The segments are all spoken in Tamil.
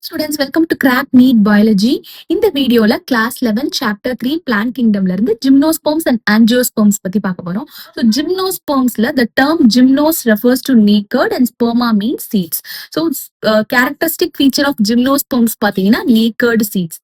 Students, welcome to Crack NEET Biology. In the video, class 11, chapter 3, plant kingdom, Gymnosperms and Angiosperms. So, Gymnosperms, the term gymnos refers to naked and sperma means seeds. So, characteristic feature of Gymnosperms, naked seeds.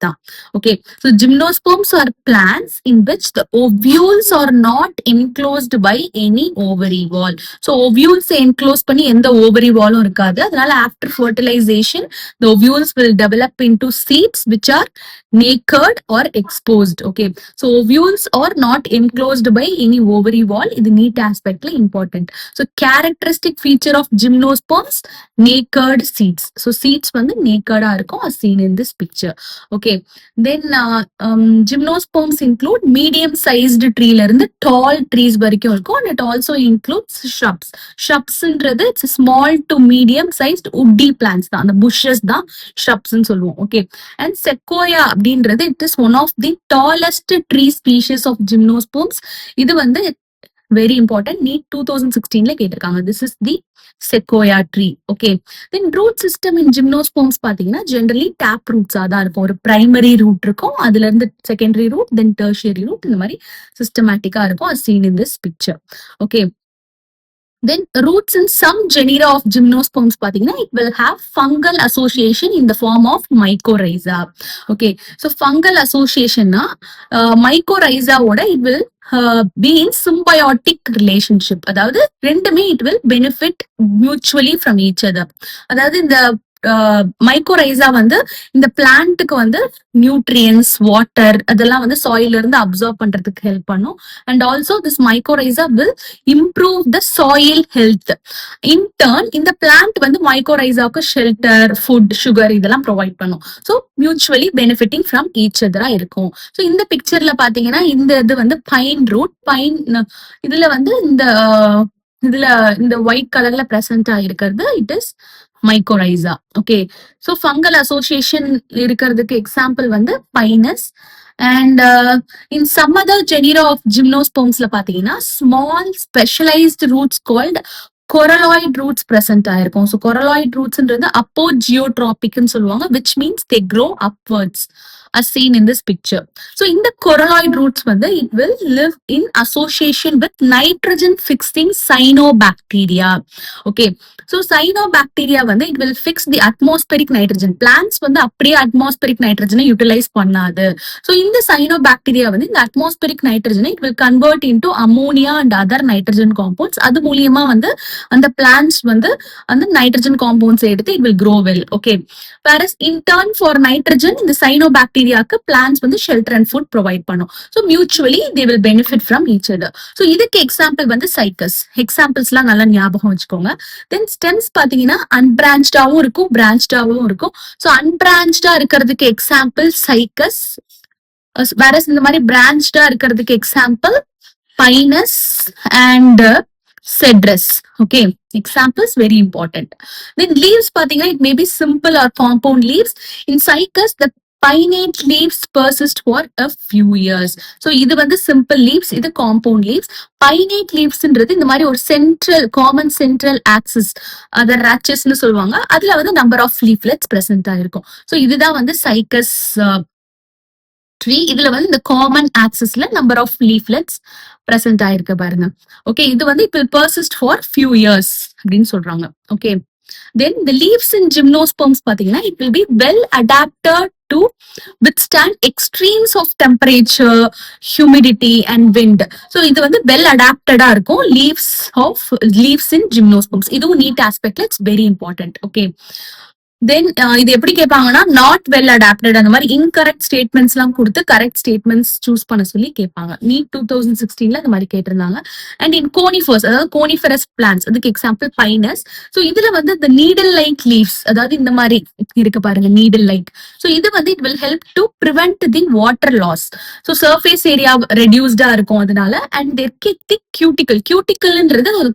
Okay, so Gymnosperms are plants in which the ovules are not enclosed by any ovary wall. So, ovules enclosed by the ovary wall. After fertilization, the ovules will develop into seeds which are naked or exposed. Okay, so ovules are not enclosed by any ovary wall. This NEET aspect important. So characteristic feature of gymnosperms, naked seeds. So seeds naked are seen in this picture. Okay, then gymnosperms include medium sized tree the tall trees and it also includes shrubs. Shrubs it's a small to medium sized woody plants, the bushes shrubs ன்னு சொல்லுவோம். Okay, and sequoia அப்படின்றது it is one of the tallest tree species of gymnosperms. இது very important, NEET 2016 கேட்டிருக்காங்க. This is the sequoia tree. Okay, then root system in gymnosperms பாத்தீங்கன்னா generally tap roots தான் இருக்கும். ஒரு primary root இருக்கும், அதுல இருந்து secondary root, then tertiary root, இந்த மாதிரி systematic இருக்கும், as seen in this picture. Okay, then roots in some genera of gymnosperms it will have fungal association in the form of mycorrhiza. Okay, so fungal association mycorrhiza it will be in symbiotic relationship. அதாவது ரெண்டுமே it will benefit mutually from each other. அதாவது இந்த மைக்கோரைசா இந்த பிளான்ட்டுக்கு நியூட்ரியன்ஸ் வாட்டர் அதெல்லாம் சாயில இருந்து அப்சர்வ் பண்றதுக்கு ஹெல்ப் பண்ணும். And also this mycorrhiza will improve the soil health. In turn இந்த பிளான்ட் மைக்கோரைசாவுக்கு ஷெல்டர், ஃபுட், சுகர் இதெல்லாம் ப்ரொவைட் பண்ணும். So mutually benefiting from each அதரா இருக்கும். ஸோ இந்த பிக்சர்ல பாத்தீங்கன்னா இந்த இது பைன் ரூட், பைன் இதுல இந்த ஒயிட் கலர்ல பிரசன்ட் ஆயிருக்கிறது it is mycorrhiza. Okay, so fungal association இருக்கிறதுக்கு example Pinus. And in some other genera of gymnosperms பாத்தீங்கன்னா small specialized roots called coralloid roots present ஆயிருக்கும். So coralloid roots apogeotropic ன்னு சொல்லுவாங்க, which means they grow upwards, as seen in this picture. So in the coralloid roots it will live in association with nitrogen fixing cyanobacteria. Okay, so cyanobacteria it will fix the atmospheric nitrogen. Plants அப்படியே atmospheric nitrogen utilize பண்ணாது. So in the cyanobacteria இந்த atmospheric nitrogen it will convert into ammonia and other nitrogen compounds. அது மூலியமா அந்த plants அந்த nitrogen compounds எடுத்து it will grow well. Okay, whereas in turn for nitrogen இந்த cyanobacteria plants shelter and food provide பண்ணும். So mutually they will benefit from each other. So இதுக்கு example Cycas. Examples நல்லா ஞாபகம் வச்சுக்கோங்க. Then stems பாத்தீங்கன்னா unbranched ஆவும் இருக்கும், branched ஆவும் இருக்கும். So unbranched இருக்கிறதுக்கு example Cycas. Whereas இந்த மாதிரி branched இருக்கிறதுக்கு example Pinus and Cedrus. Okay, examples very important. Then leaves பாத்தீங்கன்னா it may be simple or compound leaves. In Cycas the pinnate leaves persist for a few years. So இது simple leaves, இது compound leaves. Pinnate leaves இந்த மாதிரி ஒரு central common central axis, அத ratches ன்னு சொல்லுவாங்க, அதுல number of leaflets present ஆயிருக்கும். So இதுதான் Cycas tree. இதுல இந்த common axisல number of leaflets present ஆயிருக்கு பாருங்க. Okay, இது it will persist for few years அப்படின்னு சொல்றாங்க. Okay, then the leaves in gymnosperms பாத்தீங்கன்னா it will be well adapted to withstand extremes of temperature, humidity and wind. So இது well adapted இருக்கும் leaves in gymnosperms. இதுவும் NEET aspect it's very important. Okay, then இது எப்படி கேட்பாங்கன்னா not well adapted அந்த மாதிரி incorrect statements எல்லாம் கொடுத்து correct statements choose பண்ண சொல்லி கேட்பாங்க. NEET 2016 அந்த மாதிரி கேட்டிருந்தாங்க. And in conifers, அதாவது coniferous plants, அதுக்கு example Pinus. So இதுல the needle like leaves, அதாவது இந்த மாதிரி இருக்கு பாருங்க needle like. So இது it will help to prevent the water loss. So surface area reduced இருக்கும் அதனால. And their thick cuticle ன்றது ஒரு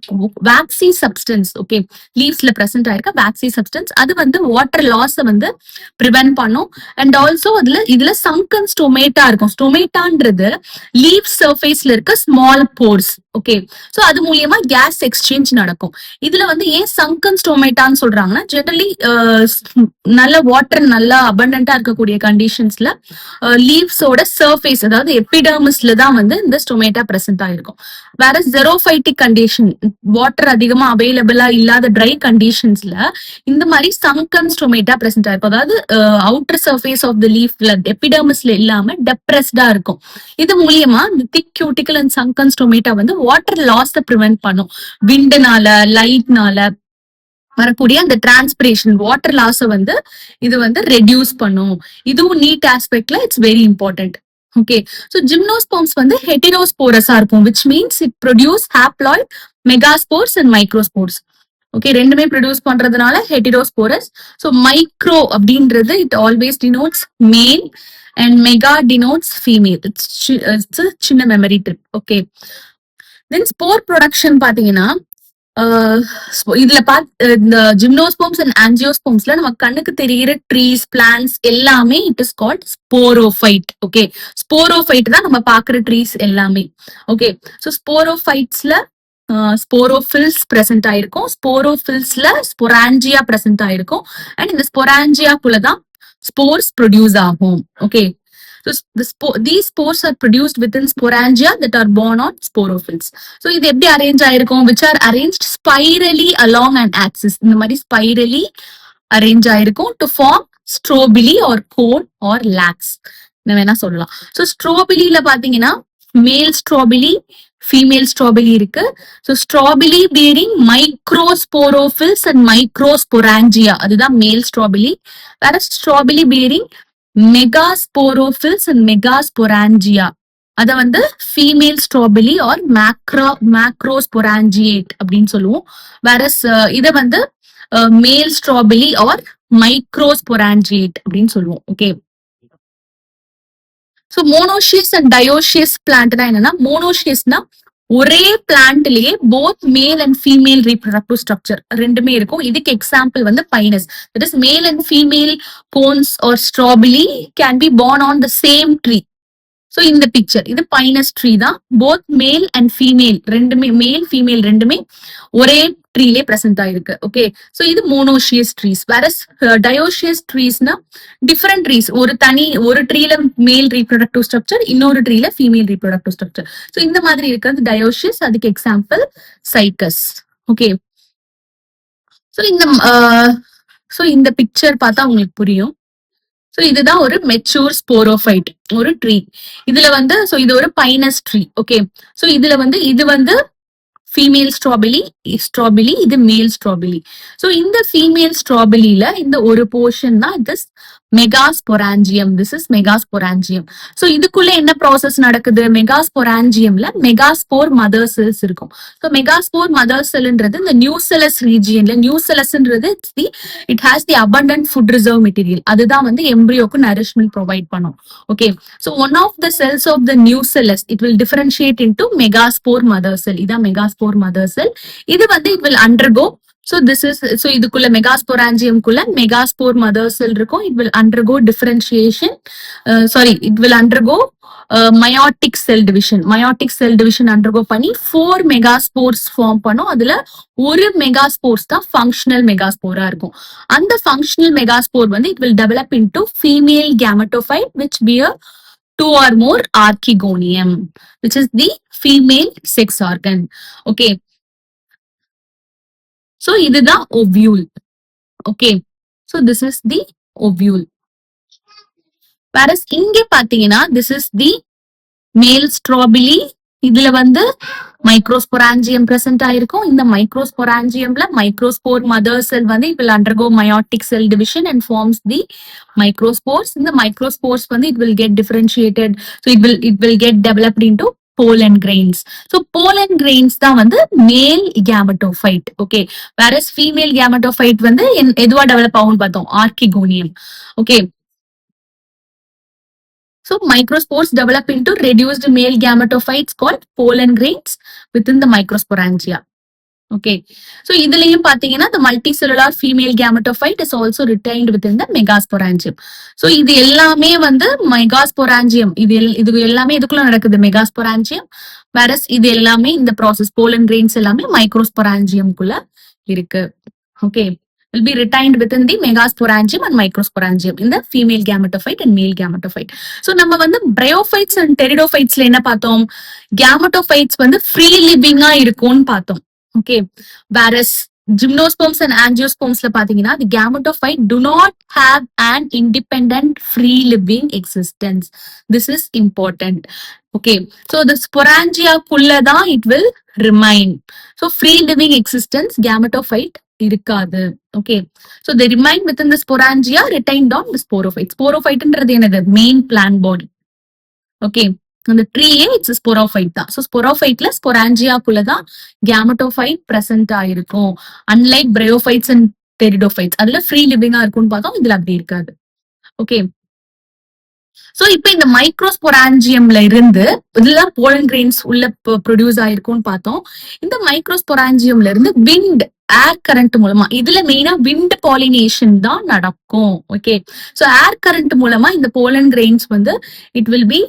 waxy substance. Okay, leavesல present ஆயிருக்க waxy substance, அது வாட்டர் லாஸ் வந்து ப்ரிவென்ட் பண்ணும். அண்ட் ஆல்சோ இதுல சங்கன் ஸ்டொமேட்டா இருக்கும். ஸ்டொமேட்டான்றது லீவ் சர்ஃபேஸ்ல இருக்க ஸ்மால் போர்ஸ். ஓகே, சோ அது மூலியமா கேஸ் எக்ஸ்சேஞ்ச் நடக்கும். இதுல வந்து ஏன் சங்கன் ஸ்டொமேட்டான்னு சொல்றாங்கன்னா, ஜெனரலி நல்ல வாட்டர் நல்லா அபண்டன்டா இருக்கக்கூடிய கண்டிஷன்ஸ்ல லீவ்ஸோட சர்ஃபேஸ், அதாவது எபிடர்மிஸ்ல தான் வந்து இந்த ஸ்டொமேட்டா பிரசன்ட் ஆயிருக்கும். வேற ஜெரோஃபைட்டிக் கண்டிஷன், வாட்டர் அதிகமா அவைலபிளா இல்லாத ட்ரை கண்டிஷன்ஸ்ல இந்த மாதிரி சங்கன் ஸ்டொமேட்டா பிரசன்ட் ஆயிருக்கும். அதாவது அவுட்டர் சர்ஃபேஸ் ஆஃப் த லீஃப்ல எபிடர்மிஸ்ல இல்லாம டெப்ரெஸ்டா இருக்கும். இது மூலியமா இந்த திக் கியூட்டிக்கல் அண்ட் சங்கன் ஸ்டொமேட்டா வந்து வாட்டர் லாஸ் ப்ரிவென்ட் பண்ணும். விண்டுனால, லைட்னால வரக்கூடிய அந்த டிரான்ஸ்பிரேஷன், வாட்டர் லாஸ் வந்து இது வந்து ரெடியூஸ் பண்ணும். இதுவும் நீட் ஆஸ்பெக்ட்ல it's very important. Okay, so gymnosperms வந்து ஹெட்டிரோஸ்போரஸா இருக்கும், which means it produce haploid megaspores and microspores. Okay, ரெண்டுமே ப்ரொடியூஸ் பண்றதுனால ஹெட்டிரோஸ்போரஸ். சோ மைக்ரோ அப்படின்றது it always denotes male and mega denotes female. It's சின்ன மெமரி ட்ரிப். ஓகே, தென் ஸ்போர் ப்ரொடக்ஷன் பாத்தீங்கன்னா இதுல இந்த ஜிம்னோஸ்போர்ம்ஸ் அண்ட் ஆஞ்சியோஸ்போர்ம்ஸ்ல நம்ம கண்ணுக்கு தெரிகிற ட்ரீஸ், பிளான்ஸ் எல்லாமே it is called sporophyte. Okay, sporophyte தான் நம்ம பாக்குற ட்ரீஸ் எல்லாமே. ஓகே, சோ ஸ்போரோஃபைட்ஸ்ல ஸ்போரோஃபில்ஸ் பிரசன்ட் ஆயிருக்கும். ஸ்போரோஃபில்ஸ்ல ஸ்பொராஞ்சியா பிரசன்ட் ஆயிருக்கும். அண்ட் இந்த ஸ்பொராஞ்சியாக்குள்ளதான் ஸ்போர்ஸ் ப்ரொடியூஸ் ஆகும். Okay, these spores are produced within sporangia that are borne on sporophylls. So இது எப்படி அரேஞ்ச் ஆயிருக்கும்? which are arranged spirally along an axis. இந்த மாதிரி spirally அரேஞ்ச் ஆயிருக்கும் to form strobili or cone or lax. வேணா சொல்லலாம். ஸோ ஸ்ட்ரோபிலியில பாத்தீங்கன்னா மேல் ஸ்ட்ராபிலி, ஃபீமேல் ஸ்ட்ராபிலி இருக்கு. ஸோ ஸ்ட்ராபிலி பேரிங் மைக்ரோஸ்போரோஃபில்ஸ் அண்ட் மைக்ரோஸ்பொராஞ்சியா, அதுதான் மேல் ஸ்ட்ராபிலி. வேற ஸ்ட்ராபிலி பேரிங் மெகாஸ்போரோஃபில்ஸ் அண்ட் மெகாஸ்பொராஞ்சியா, அத வந்து ஃபீமேல் ஸ்ட்ராபிலி ஆர் மேக்ரோஸ்பொராஞ்சியேட் அப்படின்னு சொல்லுவோம். வேற இத வந்து மேல் ஸ்ட்ராபிலி ஆர் மைக்ரோஸ்பொராஞ்சியேட் அப்படின்னு சொல்லுவோம். Okay, so monoecious and dioecious பிளான்ட்னா என்னன்னா, மோனோஷியஸ்னா ஒரே பிளான்ட்லயே both male and female reproductive structure ரெண்டுமே இருக்கும். இதுக்கு எக்ஸாம்பிள் வந்து Pinus. That is male and female cones or strawberry can be born on the same tree. So இந்த பிக்சர் இது பைனஸ் ட்ரீ தான். போத் மேல் அண்ட் ஃபீமேல் ரெண்டுமே, மேல் ஃபீமேல் ரெண்டுமே ஒரே ட்ரீலே பிரசன்ட் ஆயிருக்கு. ஓகே, சோ இது மோனோஷியஸ் ட்ரீஸ். வேற டயோஷியஸ் ட்ரீஸ்னா டிஃபரெண்ட் ட்ரீஸ், ஒரு ட்ரீல மேல் ரீப்ரொடக்டிவ் ஸ்ட்ரக்சர், இன்னொரு ட்ரீல ஃபீமேல் ரீப்ரொடக்டிவ் ஸ்ட்ரக்சர். சோ இந்த மாதிரி இருக்கிறது டயோஷியஸ். அதுக்கு எக்ஸாம்பிள் சைக்கஸ். ஓகே, சோ இந்த பிக்சர் பார்த்தா உங்களுக்கு புரியும். சோ இதுதான் ஒரு மெச்சூர் ஸ்போரோஃபைட், ஒரு ட்ரீ. இதுல வந்து சோ இது ஒரு பைனஸ் ட்ரீ. ஓகே, சோ இதுல வந்து இது வந்து ஃபீமேல் ஸ்ட்ராபெரி, இது மேல் ஸ்ட்ராபெரி. சோ இந்த ஃபீமேல் ஸ்ட்ராபெரியில இந்த ஒரு போர்ஷன் தான் this megasporangium. This is megasporangium. So இதுக்குள்ள என்ன ப்ராசஸ் நடக்குது? மெகாஸ்பொராஞ்சியம்ல மெகாஸ்போர் மதர் செல்ஸ் இருக்கும். சோ மெகாஸ்போர் மதர் செல்ன்றது இந்த நியூசெலஸ் ரீஜியன்ல, நியூசெலஸ்ன்றது it has the abundant food reserve material. அதுதான் வந்து எம்ப்ரியோக்கு நரிஷ்மெண்ட் ப்ரொவைட் பண்ணும். Okay, so one of the cells of the nucellus it will differentiate into megaspore mother cell. இதான் மெகாஸ்போர் மதர் செல். இது வந்து it will undergo, so this is, so இதுக்குள்ள மெகாஸ்பொராஞ்சியம் குள்ள மெகாஸ்போர் மதர் செல் இருக்கும். it will undergo differentiation, it will undergo meiotic cell division. meiotic cell division undergo பண்ணி 4 மெகாஸ்போர்ஸ் ஃபார்ம் பண்ணும். அதுல ஒரு மெகாஸ்போர்ஸ் தான் ஃபங்க்ஷனல் மெகாஸ்போரா இருக்கும். அந்த ஃபங்க்ஷனல் மெகாஸ்போர் வந்து it will develop into female gametophyte which bear 2 or more archegonium, which is the female sex organ. Okay, so இதுதான் ovule. Okay, so this is the ovule. Whereas இங்க பாத்தீங்கன்னா this is the male strawberry. இதுல வந்து மைக்ரோஸ்பொராஞ்சியம் பிரசன்ட் ஆயிருக்கும். இந்த மைக்ரோஸ்பொராஞ்சியம்ல மைக்ரோஸ்போர் மதர் செல் வந்து it will undergo meiotic cell division and forms the microspores. இந்த microspores வந்து it will get differentiated, so it will get developed into pollen grains. So pollen grains தான் வந்து மேல் gametophyte. Okay, whereas female gametophyte வந்து எதுவா டெவலப் ஆகும்னு பார்த்தோம், archegonium. Okay, so microspores develop into reduced male gametophytes called pollen grains within the microsporangia. Okay, so இதுலயும் பாத்தீங்கன்னா the multicellular female gametophyte is also retained within the megasporangium. So இது எல்லாமே வந்து megasporangium, இது எல்லாமே இதுக்குள்ள நடக்குது megasporangium, whereas இது எல்லாமே இந்த process pollen grains எல்லாமே microsporangium குள்ள இருக்கு. Okay, will be retained within the megasporangium and microsporangium in the female gametophyte and male gametophyte. So நம்ம வந்து bryophytes and pteridophytesல என்ன பார்த்தோம், gametophytes வந்து free living இருக்கும்னு பார்த்தோம். Okay, whereas gymnosperms and angiosperms la pathina, the gametophyte do not have an independent free living existence. This is important. Okay, so the sporangia kulla da it will remain. So free living existence gametophyte irukadu. Okay, so they remain within the sporangia retained on the sporophyte. Sporophyte endradhu enadhu main plant body. Okay, அந்த ட்ரீயே இட்ஸ் ஸ்போரோஃபைட் தான். ஸோ ஸ்போரோஃபைட்ல ஸ்பொராஞ்சியாக்குள்ள தான் கேமட்டோஃபைட் பிரசன்ட் ஆயிருக்கும். அன்லைக் பிரயோஃபைட்ஸ் அண்ட் டெரிடோஃபைட்ஸ் அதுல ஃப்ரீ லிவிங்கா இருக்கும்னு பார்த்தோம், இதுல அப்படி இருக்காது. ஓகே, சோ இப்ப இந்த மைக்ரோஸ்பொராஞ்சியம்ல இருந்து இதெல்லாம் போலன் கிரெயின்ஸ் உள்ள ப்ரொடியூஸ் ஆயிருக்கும்னு பார்த்தோம். இந்த மைக்ரோஸ்பொராஞ்சியம்ல இருந்து விண்ட் ஏர் கரண்ட் மூலமா, இதுல மெயினா விண்ட் பாலினேஷன் தான் நடக்கும். ஓகே, சோ ஏர் கரண்ட் மூலமா இந்த போலன் கிரெயின்ஸ் வந்து it will be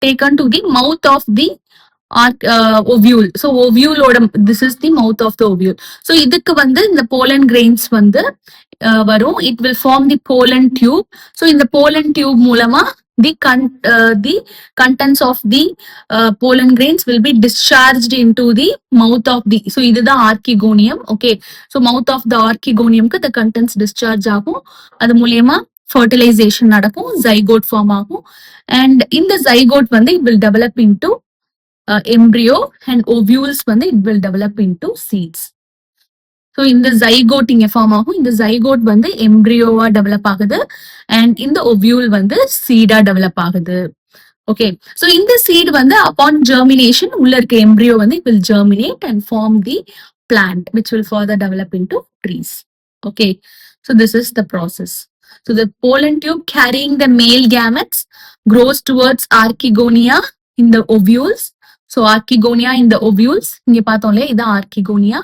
taken to the mouth of the ovule. So ovule oda, this is the mouth of the ovule. So idukku vandu இந்த pollen grains வந்து வரும். It will form the pollen tube. So in the pollen tube மூலமா the contents of the pollen grains will be discharged into the mouth of the, so இதுதான் archegonium. Okay, so mouth of the archegonium க்கு the contents discharge ஆகும். அது மூலமா fertilization நடக்கும், zygote form ஆகும், and in the zygote வந்து it will develop into embryo, and ovules வந்து it will develop into seeds. So இந்த zygote இங்க ஃபார்ம் ஆகும், இந்த zygote வந்து embryoவா டெவலப் ஆகுது, and இந்த ovule வந்து seed-ஆ டெவலப் ஆகுது. Okay, so இந்த seed வந்து upon germination உள்ள இருக்க embryo வந்து it will germinate and form the plant which will further develop into trees. Okay, so this is the process. So the pollen tube carrying the male gametes grows towards archegonia in the ovules. So archegonia in the ovules, இங்க பார்த்தோம்ல இது archegonia,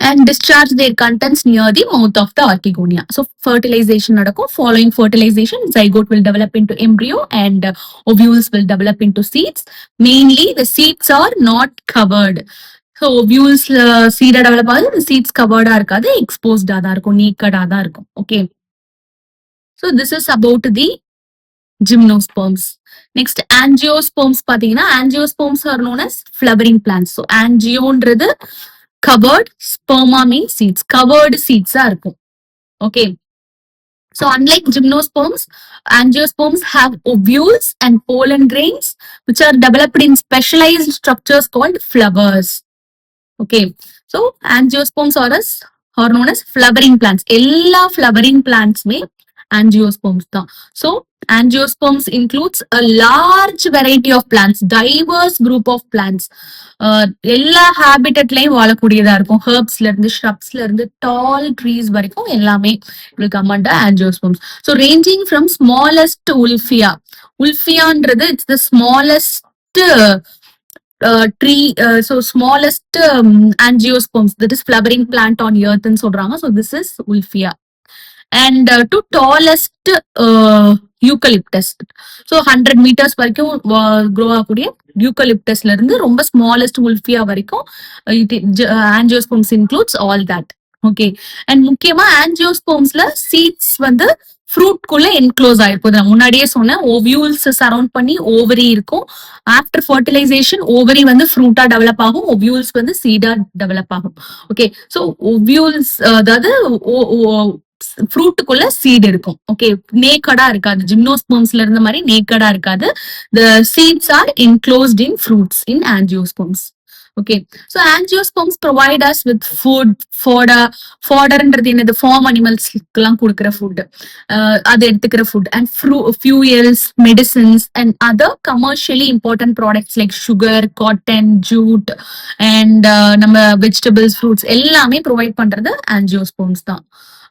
and discharge their contents near the mouth of the archegonia. So fertilization நடக்கும். Following fertilization, zygote will develop into embryo and ovules will develop into seeds. Mainly the seeds are not covered. So ovules seed develop ஆகுது, seeds covered இருக்காது, exposed தான் இருக்கும், naked தான் இருக்கும். Okay, so this is about the gymnosperms. Next angiosperms பாத்தீங்கன்னா, angiosperms are known as flowering plants. So angioன்றது covered, sperma means seeds, covered seeds இருக்கும். Okay, so unlike gymnosperms, angiosperms have ovules and pollen grains which are developed in specialized structures called flowers. Okay, so angiosperms are known as flowering plants. எல்லா flowering plants மே angiosperms தான். So angiosperms includes a large variety of plants, diverse group of plants. எல்லா habitatலயும் வாழக்கூடியதா இருக்கும். Herbsல இருந்து shrubsல இருந்து tall trees வரைக்கும் எல்லாமே will come under angiosperms. So ranging from smallest to Ulfia. Ulfiaன்றது it's the smallest tree, so smallest angiosperms, that is flowering plant on earth ன்னு சொல்றாங்க. So this is Ulfia. And to tallest eucalyptus, so 100 meters வரைக்கும் grow ஆகக்கூடிய eucalyptusல இருந்து ரொம்ப smallest Ulfia வரைக்கும் angiosperms includes all that. Okay, and முக்கியமா angiospermsல seeds வந்து ஃப்ரூட் குள்ள என்க்ளோஸ் ஆயிருக்கும். நான் முன்னாடியே சொன்னேன், ஓவியூல்ஸ் சரௌண்ட் பண்ணி ஓவரி இருக்கும். ஆஃப்டர் ஃபர்டிலைசேஷன் ஓவரி வந்து ஃப்ரூட்டா டெவலப் ஆகும், ஓவியூல்ஸ் வந்து சீடா டெவலப் ஆகும். ஓகே, ஸோ ஓவியூல்ஸ் அதாவது ஃப்ரூட்டுக்குள்ள சீட் இருக்கும். ஓகே, நேக்கடா இருக்காது, ஜிம்னோஸ்பெர்ம்ஸ்ல இருந்த மாதிரி நேக்கடா இருக்காது. The seeds are enclosed in fruits in angiosperms. Okay, so angiosperms provide us with food, fodderன்றது என்னது, ஃபார்ம் அனிமல்ஸ்க்குலாம் கொடுக்குற ஃபுட், அது எடுத்துக்கிற food, and fuels, medicines and other commercially important products like sugar, cotton, jute and நம்ம vegetables, fruits எல்லாமே ப்ரொவைட் பண்றது angiosperms தான்.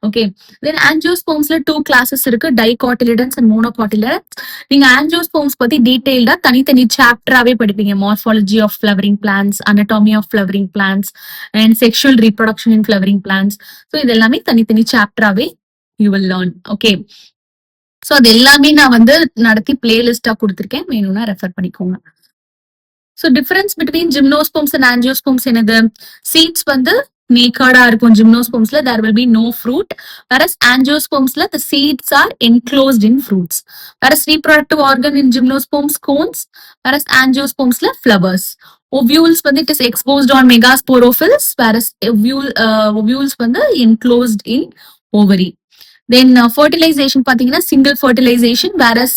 ஓகே. தென் ஆஞ்சியோஸ்போம்ஸ்ல 2 கிளாஸஸ் இருக்கு, டைகாட்டிலிடன்ஸ் அண்ட் மோனோகாட்டிலிடன்ஸ். நீங்க ஆஞ்சியோஸ்போம்ஸ் பத்தி டீடைல்டா தனித்தனி சாப்டராவே படிப்பீங்க. Morphology of flowering plants, anatomy of flowering plants and sexual reproduction in flowering plants. So இது எல்லாமே தனித்தனி சாப்டராவே you will learn. Okay. So அது எல்லாமே நான் வந்து நடத்தி பிளேலிஸ்டா கொடுத்துருக்கேன், வேணும்னா ரெஃபர் பண்ணிக்கோங்க. So difference between gymnosperms and angiosperms என்னது? சீட்ஸ் வந்து நேக்கடா இருக்கும் ஜிம்னோஸ்போம்ஸ்ல, there will be no fruit, whereas angiospermsல the seeds are enclosed in fruits, whereas reproductive organ in gymnosperms cones, whereas angiospermsல flowers. Ovules வந்து it is exposed on megasporophylls, whereas ovules வந்து enclosed in ovary. Then fertilisation பாத்தீங்கன்னா சிங்கிள் ஃபர்டிலைசேஷன், வேரஸ்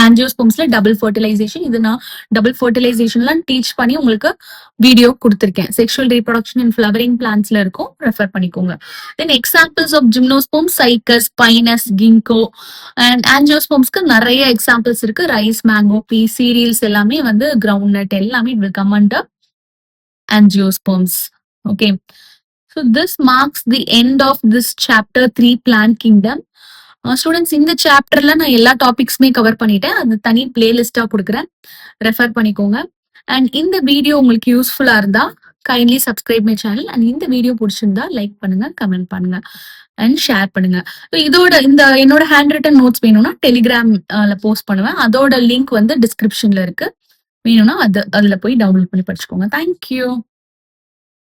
ஆஞ்சியோஸ்போம்ஸ்ல டபுள் ஃபர்டிலைசேஷன். இது நான் டபுள் ஃபர்டிலைசேஷன்லாம் டீச் பண்ணி உங்களுக்கு வீடியோ கொடுத்துருக்கேன். செக்ஷுவல் ரீப்ரொடக்ஷன் இன் ஃபிளவரிங் பிளான்ட்ஸ்ல இருக்கும், ரெஃபர் பண்ணிக்கோங்க. Then examples of gymnosperms Cycas, Pinus, Ginkgo. And ஆஞ்சியோஸ்போம்ஸ்க்கு நிறைய எக்ஸாம்பிள்ஸ் இருக்கு. ரைஸ், மேங்கோ, பீ, சீரியல்ஸ் எல்லாமே வந்து கிரவுண்ட் நட் எல்லாமே it will come under angiosperms. Okay. So this marks the end of this chapter 3 plant kingdom. Students இந்த சாப்டர்ல நான் எல்லா டாபிக்ஸுமே கவர் பண்ணிட்டேன், அது தனி பிளேலிஸ்டா கொடுக்குறேன், ரெஃபர் பண்ணிக்கோங்க. அண்ட் இந்த வீடியோ உங்களுக்கு யூஸ்ஃபுல்லா இருந்தா kindly subscribe my channel. And இந்த வீடியோ பிடிச்சிருந்தா லைக் பண்ணுங்க, கமெண்ட் பண்ணுங்க அண்ட் ஷேர் பண்ணுங்க. இதோட இந்த என்னோட ஹேண்ட் ரிட்டன் நோட்ஸ் வேணும்னா டெலிகிராம்ல போஸ்ட் பண்ணுவேன், அதோட லிங்க் வந்து டிஸ்கிரிப்ஷன்ல இருக்கு, வேணும்னா அதுல போய் டவுன்லோட் பண்ணி படிச்சுக்கோங்க. தேங்க்யூ.